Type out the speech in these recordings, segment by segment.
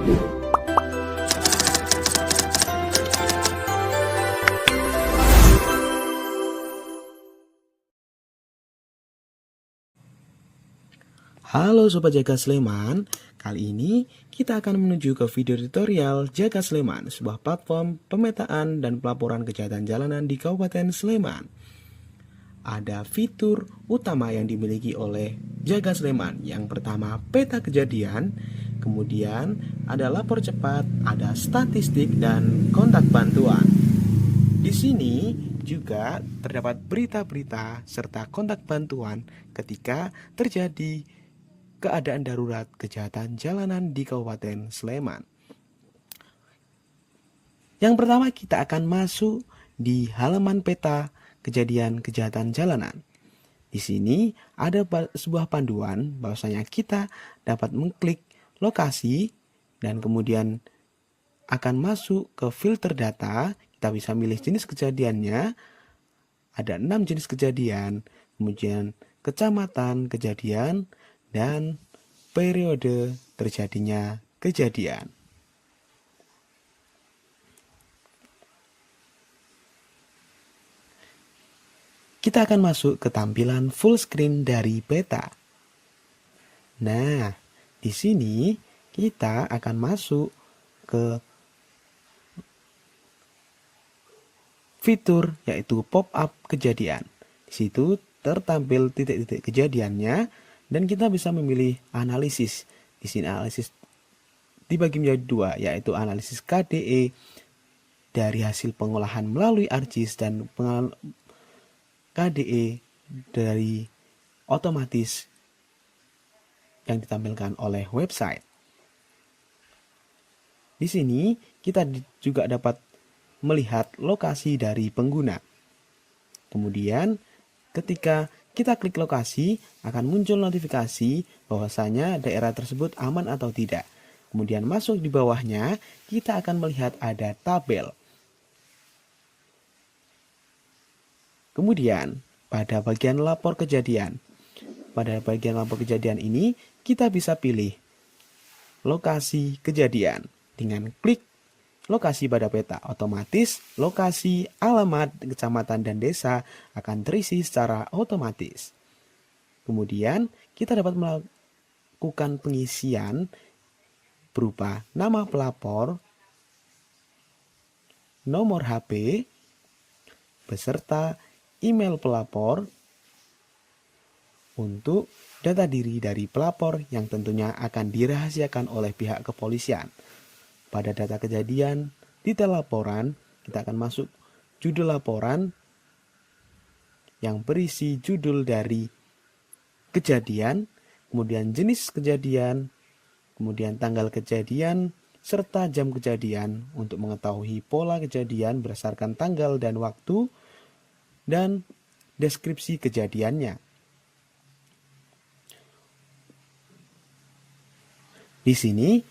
Halo Sobat Jaga Sleman, kali ini kita akan menuju ke video tutorial Jaga Sleman, sebuah platform pemetaan dan pelaporan kejahatan jalanan di Kabupaten Sleman. Ada fitur utama yang dimiliki oleh Jaga Sleman. Yang pertama, peta kejadian, kemudian ada lapor cepat, ada statistik, dan kontak bantuan. Di sini juga terdapat berita-berita serta kontak bantuan ketika terjadi keadaan darurat kejahatan jalanan di Kabupaten Sleman. Yang pertama, kita akan masuk di halaman peta kejadian kejahatan jalanan. Di sini ada sebuah panduan bahwasanya kita dapat mengklik lokasi dan kemudian akan masuk ke filter data. Kita bisa milih jenis kejadiannya. Ada 6 jenis kejadian, kemudian kecamatan kejadian, dan periode terjadinya kejadian. Kita akan masuk ke tampilan full screen dari peta. Nah, di sini kita akan masuk ke fitur yaitu pop-up kejadian. Di situ tertampil titik-titik kejadiannya dan kita bisa memilih analisis. Di sini analisis dibagi menjadi dua, yaitu analisis KDE dari hasil pengolahan melalui ArcGIS dan KDE dari otomatis yang ditampilkan oleh website. Di sini kita juga dapat melihat lokasi dari pengguna. Kemudian ketika kita klik lokasi, akan muncul notifikasi bahwasanya daerah tersebut aman atau tidak. Kemudian masuk di bawahnya, kita akan melihat ada tabel. Kemudian, pada bagian lapor kejadian. Pada bagian lapor kejadian ini, kita bisa pilih lokasi kejadian. Dengan klik lokasi pada peta, otomatis lokasi, alamat, kecamatan, dan desa akan terisi secara otomatis. Kemudian kita dapat melakukan pengisian berupa nama pelapor, nomor HP, beserta email pelapor untuk data diri dari pelapor yang tentunya akan dirahasiakan oleh pihak kepolisian. Pada data kejadian, detail laporan, kita akan masuk judul laporan yang berisi judul dari kejadian, kemudian jenis kejadian, kemudian tanggal kejadian, serta jam kejadian untuk mengetahui pola kejadian berdasarkan tanggal dan waktu, dan deskripsi kejadiannya. Di sini,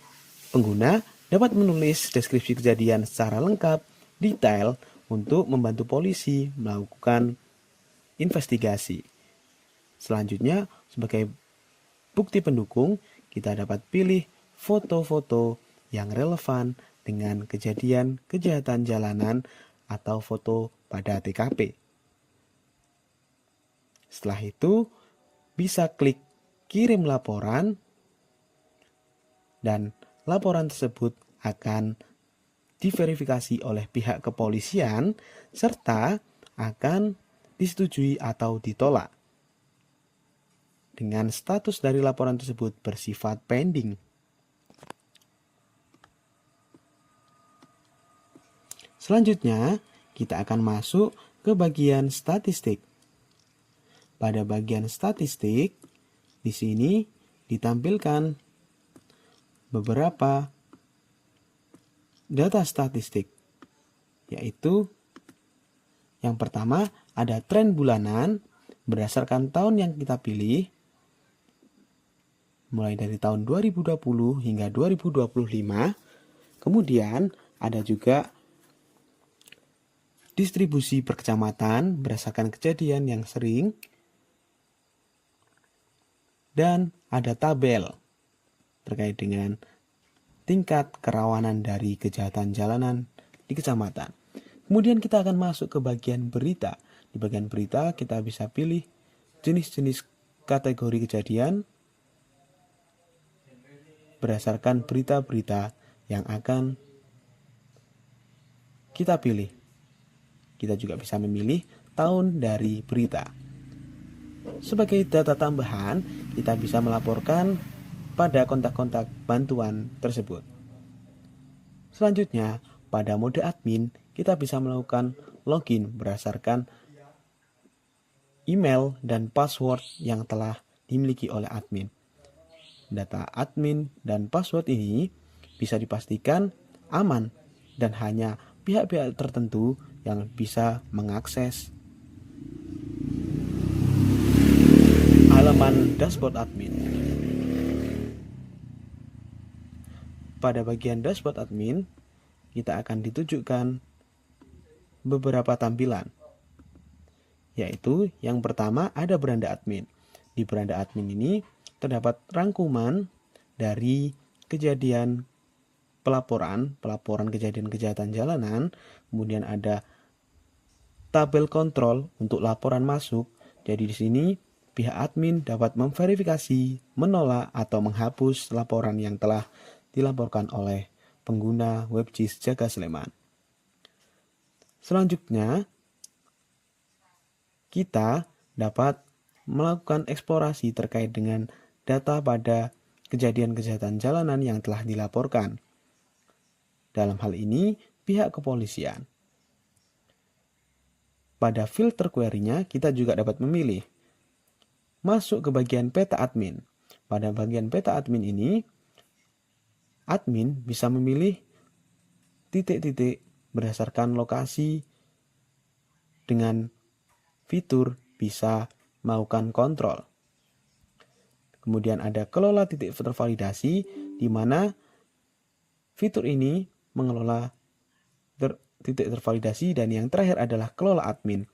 pengguna dapat menulis deskripsi kejadian secara lengkap, detail, untuk membantu polisi melakukan investigasi. Selanjutnya, sebagai bukti pendukung, kita dapat pilih foto-foto yang relevan dengan kejadian kejahatan jalanan atau foto pada TKP. Setelah itu, bisa klik kirim laporan dan laporan tersebut akan diverifikasi oleh pihak kepolisian serta akan disetujui atau ditolak. Dengan status dari laporan tersebut bersifat pending. Selanjutnya, kita akan masuk ke bagian statistik. Pada bagian statistik, di sini ditampilkan beberapa data statistik, yaitu yang pertama ada tren bulanan berdasarkan tahun yang kita pilih, mulai dari tahun 2020 hingga 2025. Kemudian ada juga distribusi per kecamatan berdasarkan kejadian yang sering, dan ada tabel terkait dengan tingkat kerawanan dari kejahatan jalanan di kecamatan. Kemudian kita akan masuk ke bagian berita. Di bagian berita kita bisa pilih jenis-jenis kategori kejadian berdasarkan berita-berita yang akan kita pilih. Kita juga bisa memilih tahun dari berita. Sebagai data tambahan, kita bisa melaporkan pada kontak-kontak bantuan tersebut. Selanjutnya, pada mode admin, kita bisa melakukan login berdasarkan email dan password yang telah dimiliki oleh admin. Data admin dan password ini bisa dipastikan aman dan hanya pihak-pihak tertentu yang bisa mengakses halaman dashboard admin. Pada bagian dashboard admin, kita akan ditunjukkan beberapa tampilan, yaitu yang pertama ada beranda admin. Di beranda admin ini terdapat rangkuman dari kejadian pelaporan kejadian kejahatan jalanan, kemudian ada tabel kontrol untuk laporan masuk. Jadi di sini pihak admin dapat memverifikasi, menolak atau menghapus laporan yang telah dilaporkan oleh pengguna WebJIS Jaga Sleman. Selanjutnya, kita dapat melakukan eksplorasi terkait dengan data pada kejadian kejahatan jalanan yang telah dilaporkan. Dalam hal ini, pihak kepolisian. Pada filter query-nya, kita juga dapat memilih masuk ke bagian peta admin. Pada bagian peta admin ini, admin bisa memilih titik-titik berdasarkan lokasi dengan fitur bisa melakukan kontrol. Kemudian ada kelola titik tervalidasi, di mana fitur ini mengelola titik tervalidasi, dan yang terakhir adalah kelola admin,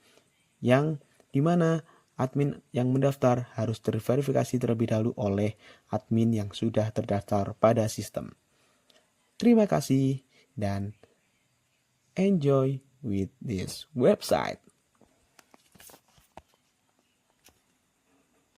yang di mana admin yang mendaftar harus terverifikasi terlebih dahulu oleh admin yang sudah terdaftar pada sistem. Terima kasih dan enjoy with this website.